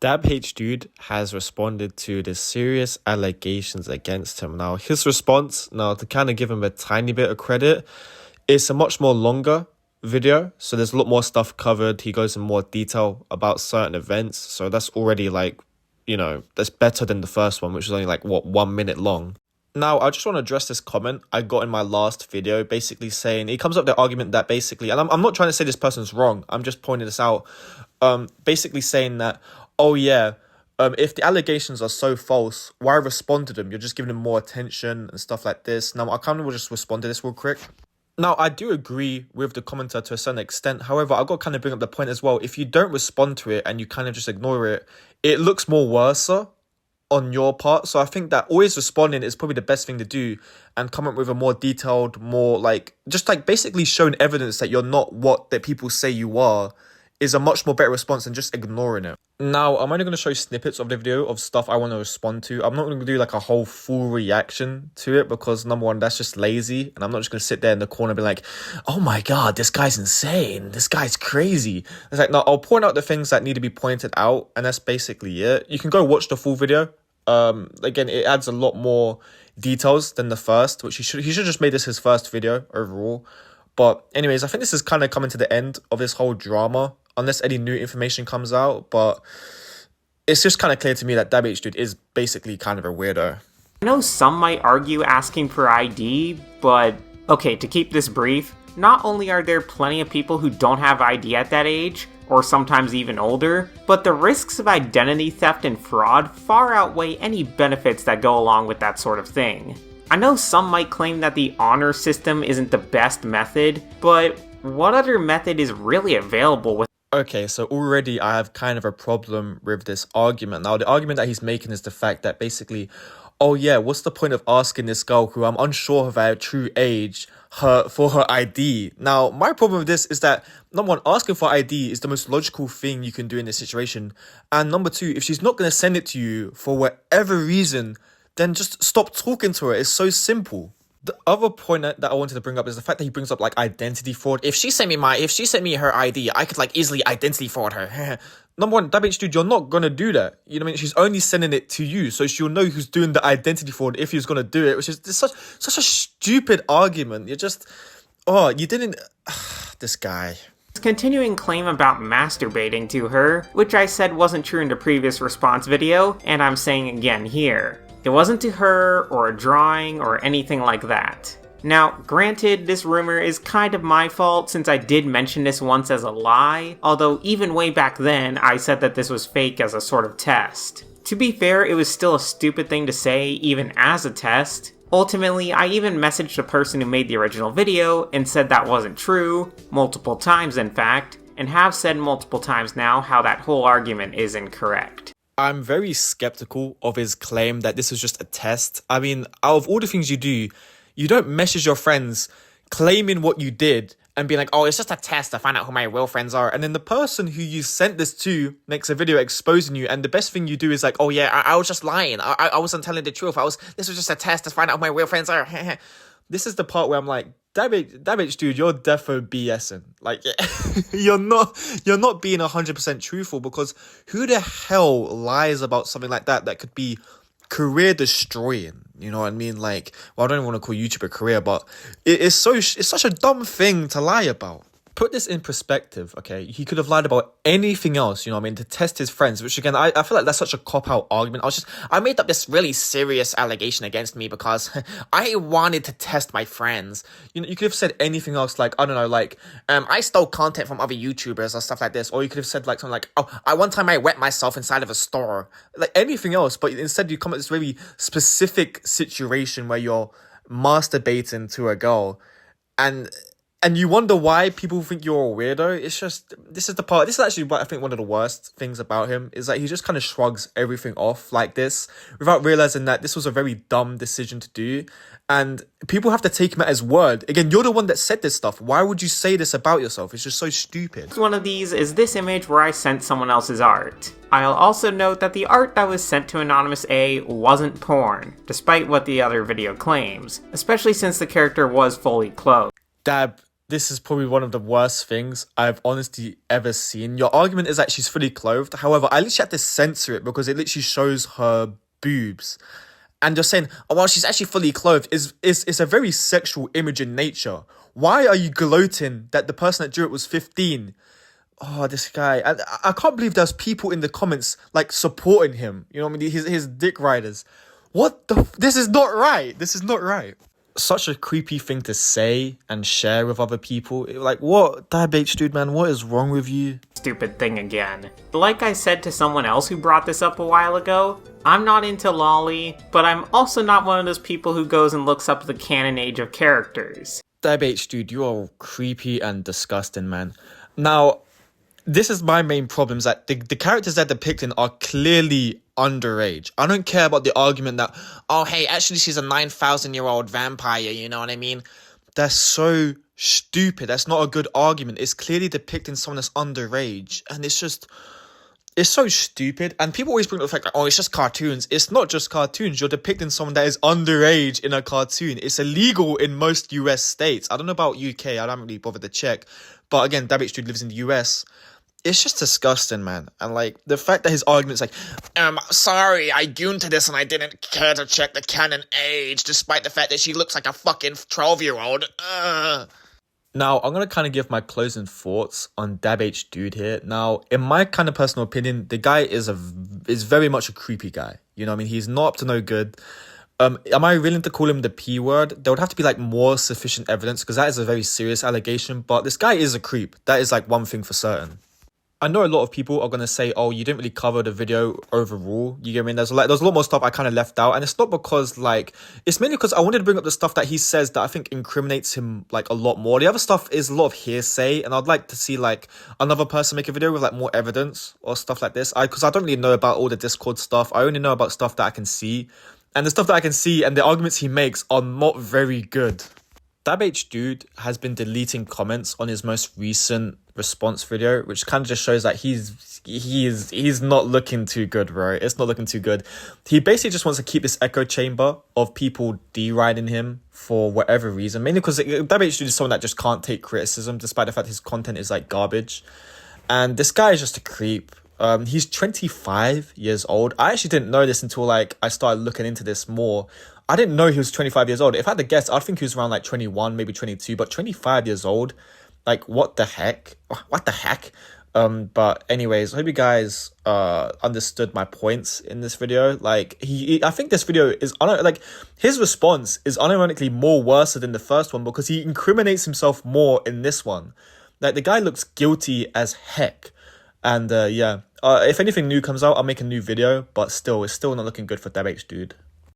Dabhdude has responded to the serious allegations against him. Now, his response, to kind of give him a tiny bit of credit, it's a much more longer video. So there's a lot more stuff covered. He goes in more detail about certain events. So that's already that's better than the first one, which was only 1 minute long. Now, I just want to address this comment I got in my last video, basically saying, it comes up the argument that basically, and I'm not trying to say this person's wrong, I'm just pointing this out, basically saying that, oh yeah, if the allegations are so false, why respond to them? You're just giving them more attention and stuff like this. Now, I kind of will just respond to this real quick. Now, I do agree with the commenter to a certain extent. However, I've got to kind of bring up the point as well. If you don't respond to it and you kind of just ignore it, it looks more worse on your part. So I think that always responding is probably the best thing to do and come up with a more detailed, more basically showing evidence that you're not what that people say you are is a much more better response than just ignoring it. Now, I'm only going to show snippets of the video of stuff I want to respond to. I'm not going to do a whole full reaction to it because number one, that's just lazy. And I'm not just going to sit there in the corner and be like, oh my God, this guy's insane. This guy's crazy. It's no, I'll point out the things that need to be pointed out. And that's basically it. You can go watch the full video. Again, it adds a lot more details than the first, which he should just made this his first video overall. But anyways, I think this is kind of coming to the end of this whole drama, unless any new information comes out. But it's just kind of clear to me that Dabhdude is basically kind of a weirdo. I know some might argue asking for ID, but okay, to keep this brief, not only are there plenty of people who don't have ID at that age, or sometimes even older, but the risks of identity theft and fraud far outweigh any benefits that go along with that sort of thing. I know some might claim that the honor system isn't the best method, but what other method is really available with? Okay, so already I have kind of a problem with this argument. Now, the argument that he's making is the fact that basically, oh yeah, what's the point of asking this girl who I'm unsure of her true age for her ID? Now, my problem with this is that, number one, asking for ID is the most logical thing you can do in this situation. And number two, if she's not going to send it to you for whatever reason, then just stop talking to her. It's so simple. The other point that I wanted to bring up is the fact that he brings up identity fraud. If she sent me her ID, I could easily identity fraud her. Number one, Dabhdude, you're not gonna do that. You know what I mean? She's only sending it to you, so she'll know who's doing the identity fraud if he's gonna do it, which is such a stupid argument. You're just, you didn't. This guy. Continuing claim about masturbating to her, which I said wasn't true in the previous response video, and I'm saying again here. It wasn't to her, or a drawing, or anything like that. Now, granted, this rumor is kind of my fault since I did mention this once as a lie, although even way back then, I said that this was fake as a sort of test. To be fair, it was still a stupid thing to say, even as a test. Ultimately, I even messaged the person who made the original video and said that wasn't true, multiple times in fact, and have said multiple times now how that whole argument is incorrect. I'm very skeptical of his claim that this was just a test. I mean, out of all the things you do, you don't message your friends claiming what you did and be like, oh, it's just a test to find out who my real friends are. And then the person who you sent this to makes a video exposing you. And the best thing you do is oh yeah, I was just lying. I wasn't telling the truth. This was just a test to find out who my real friends are. This is the part where I'm like, Dabhdude, you're defo BSing. You're not being 100% truthful, because who the hell lies about something like that could be career destroying? You know what I mean? Well, I don't even want to call YouTube a career, but it's such a dumb thing to lie about. Put this in perspective, okay? He could have lied about anything else, you know what I mean, to test his friends, which again, I feel like that's such a cop-out argument. I made up this really serious allegation against me because I wanted to test my friends. You know, you could have said anything else, I don't know, I stole content from other YouTubers or stuff like this, or you could have said something one time I wet myself inside of a store. Anything else, but instead you come at this really specific situation where you're masturbating to a girl, and you wonder why people think you're a weirdo. This is actually what I think one of the worst things about him is that he just kind of shrugs everything off like this without realizing that this was a very dumb decision to do. And people have to take him at his word. Again, you're the one that said this stuff. Why would you say this about yourself? It's just so stupid. One of these is this image where I sent someone else's art. I'll also note that the art that was sent to Anonymous A wasn't porn, despite what the other video claims, especially since the character was fully clothed. This is probably one of the worst things I've honestly ever seen. Your argument is that she's fully clothed. However, I literally had to censor it because it literally shows her boobs. And you're saying, oh, well, she's actually fully clothed. Is a very sexual image in nature. Why are you gloating that the person that drew it was 15? Oh, this guy. I can't believe there's people in the comments, like, supporting him. You know what I mean? His dick riders. What the... This is not right. This is not right. Such a creepy thing to say and share with other people. Like, what? Dabhdudes, man, what is wrong with you? Stupid thing again. Like I said to someone else who brought this up a while ago, I'm not into lolly, but I'm also not one of those people who goes and looks up the canon age of characters. Dabhdudes, you are creepy and disgusting, man. Now, this is my main problem, is that the characters they're depicting are clearly underage. I don't care about the argument that, oh, hey, actually she's a 9,000-year-old vampire, you know what I mean? That's so stupid. That's not a good argument. It's clearly depicting someone that's underage, and it's so stupid. And people always bring up the fact, like, oh, it's just cartoons. It's not just cartoons. You're depicting someone that is underage in a cartoon. It's illegal in most US states. I don't know about UK. I don't really bother to check. But again, Dabhdudes lives in the US. It's just disgusting, man. And, like, the fact that his argument's like, sorry, I tuned to this and I didn't care to check the canon age, despite the fact that she looks like a fucking 12-year-old. Now, I'm going to kind of give my closing thoughts on Dabhdudes here. Now, in my kind of personal opinion, the guy is very much a creepy guy. You know what I mean? He's not up to no good. Am I willing to call him the P word? There would have to be, like, more sufficient evidence, because that is a very serious allegation. But this guy is a creep. That is, like, one thing for certain. I know a lot of people are going to say, oh, you didn't really cover the video overall. You get what I mean? There's a lot more stuff I kind of left out. And it's not because, like, it's mainly because I wanted to bring up the stuff that he says that I think incriminates him, like, a lot more. The other stuff is a lot of hearsay. And I'd like to see, like, another person make a video with, like, more evidence or stuff like this. Because I don't really know about all the Discord stuff. I only know about stuff that I can see. And the stuff that I can see and the arguments he makes are not very good. Dabhdudes has been deleting comments on his most recent response video, which kind of just shows that he's not looking too good, bro. It's not looking too good. He basically just wants to keep this echo chamber of people deriding him for whatever reason, mainly because Dabhdudes is someone that just can't take criticism, despite the fact his content is, like, garbage. And this guy is just a creep. He's 25 years old. I actually didn't know this until, like, I started looking into this more. I didn't know he was 25 years old. If I had to guess, I'd think he was around, like, 21, maybe 22, but 25 years old. Like, what the heck? What the heck? But anyways, I hope you guys understood my points in this video. Like, I think this video is, like, his response is unironically more worse than the first one, because he incriminates himself more in this one. Like, the guy looks guilty as heck. And yeah, if anything new comes out, I'll make a new video, but still, it's still not looking good for Dabhdudes.